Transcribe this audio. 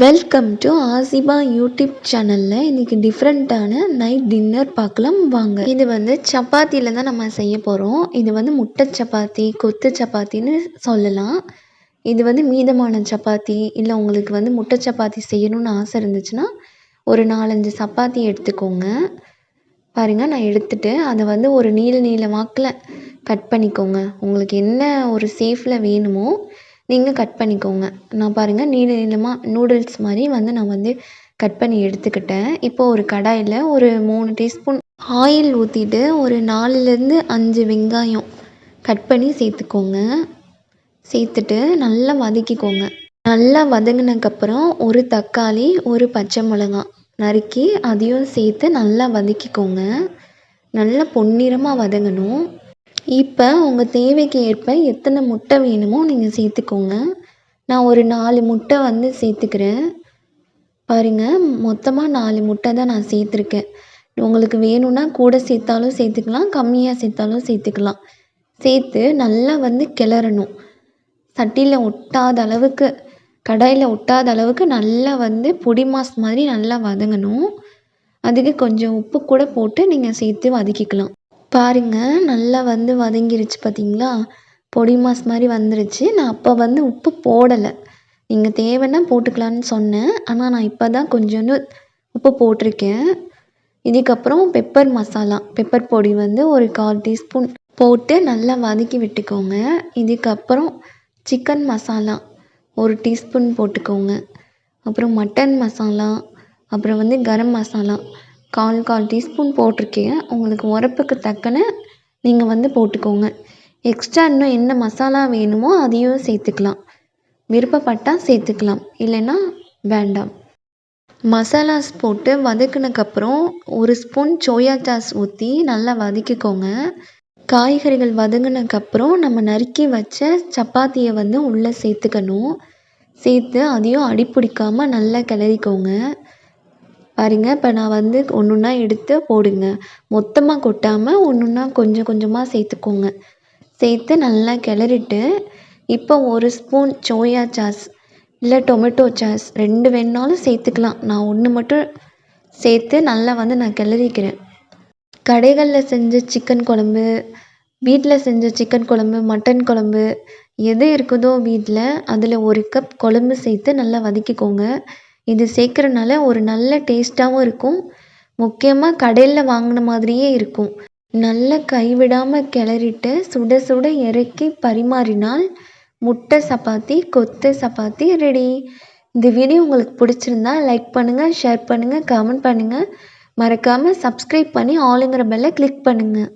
Welcome to Asifa YouTube சேனலில் இன்றைக்கி டிஃப்ரெண்ட்டான நைட் டின்னர் பார்க்கலாம் வாங்க. இது சப்பாத்தியில் தான் நம்ம செய்ய போகிறோம். இது முட்டை சப்பாத்தி, கொத்து சப்பாத்தின்னு சொல்லலாம். இது மீதமான சப்பாத்தி, இல்லை உங்களுக்கு முட்டை சப்பாத்தி செய்யணும்னு ஆசை இருந்துச்சுன்னா ஒரு 4-5 சப்பாத்தி எடுத்துக்கோங்க. பாருங்கள், நான் எடுத்துகிட்டு அதை ஒரு நீள வாக்கில் கட் பண்ணிக்கோங்க. உங்களுக்கு என்ன ஒரு ஷேப்பில் வேணுமோ நீங்கள் கட் பண்ணிக்கோங்க. நான் பாருங்கள் நீளமாக நூடுல்ஸ் மாதிரி நான் கட் பண்ணி எடுத்துக்கிட்டேன். இப்போது ஒரு கடாயில் ஒரு 3 டீஸ்பூன் ஆயில் ஊற்றிட்டு ஒரு 4லேருந்து 5 வெங்காயம் கட் பண்ணி சேர்த்துக்கோங்க. சேர்த்துட்டு நல்லா வதக்கிக்கோங்க. நல்லா வதங்கினதுக்கப்புறம் ஒரு தக்காளி, ஒரு பச்சை மிளகாய் நறுக்கி அதையும் சேர்த்து நல்லா வதக்கிக்கோங்க. நல்லா பொன்னிறமாக வதங்கணும். இப்போ உங்கள் தேவைக்கு ஏற்ப எத்தனை முட்டை வேணுமோ நீங்கள் சேர்த்துக்கோங்க. நான் ஒரு 4 முட்டை சேர்த்துக்கிறேன். பாருங்கள், மொத்தமாக 4 முட்டை தான் நான் சேர்த்துருக்கேன். உங்களுக்கு வேணும்னா கூட சேர்த்தாலும் சேர்த்துக்கலாம், கம்மியாக சேர்த்தாலும் சேர்த்துக்கலாம். சேர்த்து நல்லா கிளறணும். சட்டியில் ஒட்டாத அளவுக்கு, கடாயில் ஒட்டாத அளவுக்கு நல்லா பொடி மாஸ் மாதிரி நல்லா வதங்கணும். அதுக்கு கொஞ்சம் உப்பு கூட போட்டு நீங்கள் சேர்த்து வதக்கிக்கலாம். பாருங்கள், நல்லா வதங்கிருச்சு பார்த்தீங்களா? பொடி மாஸ் மாதிரி வந்துருச்சு. நான் அப்போ உப்பு போடலை. நீங்கள் தேவைன்னா போட்டுக்கலான்னு சொன்னேன். ஆனால் நான் இப்போ தான் கொஞ்சோண்டு உப்பு போட்டிருக்கேன். இதுக்கப்புறம் பெப்பர் மசாலா, பெப்பர் பொடி ஒரு 1/4 டீஸ்பூன் போட்டு நல்லா வதக்கி விட்டுக்கோங்க. இதுக்கப்புறம் சிக்கன் மசாலா 1 டீஸ்பூன் போட்டுக்கோங்க. அப்புறம் மட்டன் மசாலா, அப்புறம் கரம் மசாலா 1/4 டீஸ்பூன் போட்டிருக்கேன். உங்களுக்கு உரப்புக்கு தக்கன நீங்கள் போட்டுக்கோங்க. எக்ஸ்ட்ரா இன்னும் என்ன மசாலா வேணுமோ அதையும் சேர்த்துக்கலாம். விருப்பப்பட்டால் சேர்த்துக்கலாம், இல்லைன்னா வேண்டாம். மசாலாஸ் போட்டு வதக்குனதுக்கப்புறம் 1 ஸ்பூன் சோயா சாஸ் ஊற்றி நல்லா வதக்கிக்கோங்க. காய்கறிகள் வதங்கினதுக்கப்புறம் நம்ம நறுக்கி வச்ச சப்பாத்தியை உள்ளே சேர்த்துக்கணும். சேர்த்து அதையும் அடிப்பிடிக்காமல் நல்லா கிளறிக்கோங்க. பாருங்கள், இப்போ நான் ஒன்றா எடுத்து போடுங்க. மொத்தமாக கொட்டாமல் ஒன்றா கொஞ்சம் கொஞ்சமாக சேர்த்துக்கோங்க. சேர்த்து நல்லா கிளறிட்டு இப்போ 1 ஸ்பூன் சோயா சாஸ் இல்லை டொமேட்டோ சாஸ் 2 வேணுனாலும் சேர்த்துக்கலாம். நான் 1 மட்டும் சேர்த்து நல்லா நான் கிளறிக்கிறேன். கடைகளில் செஞ்ச சிக்கன் குழம்பு, வீட்டில் செஞ்ச சிக்கன் குழம்பு, மட்டன் குழம்பு எது இருக்குதோ வீட்டில் அதில் 1 கப் குழம்பு சேர்த்து நல்லா வதக்கிக்கோங்க. இது சேர்க்குறனால ஒரு நல்ல டேஸ்ட்டாகவும் இருக்கும். முக்கியமாக கடையில் வாங்கின மாதிரியே இருக்கும். நல்லா கைவிடாமல் கிளறிட்டு சுட சுட இறக்கி பரிமாறினால் முட்டை சப்பாத்தி, கொத்து சப்பாத்தி ரெடி. இந்த வீடியோ உங்களுக்கு பிடிச்சிருந்தா லைக் பண்ணுங்கள், ஷேர் பண்ணுங்கள், கமெண்ட் பண்ணுங்கள். மறக்காமல் சப்ஸ்கிரைப் பண்ணி ஆளுங்கிற பெல்லை கிளிக் பண்ணுங்கள்.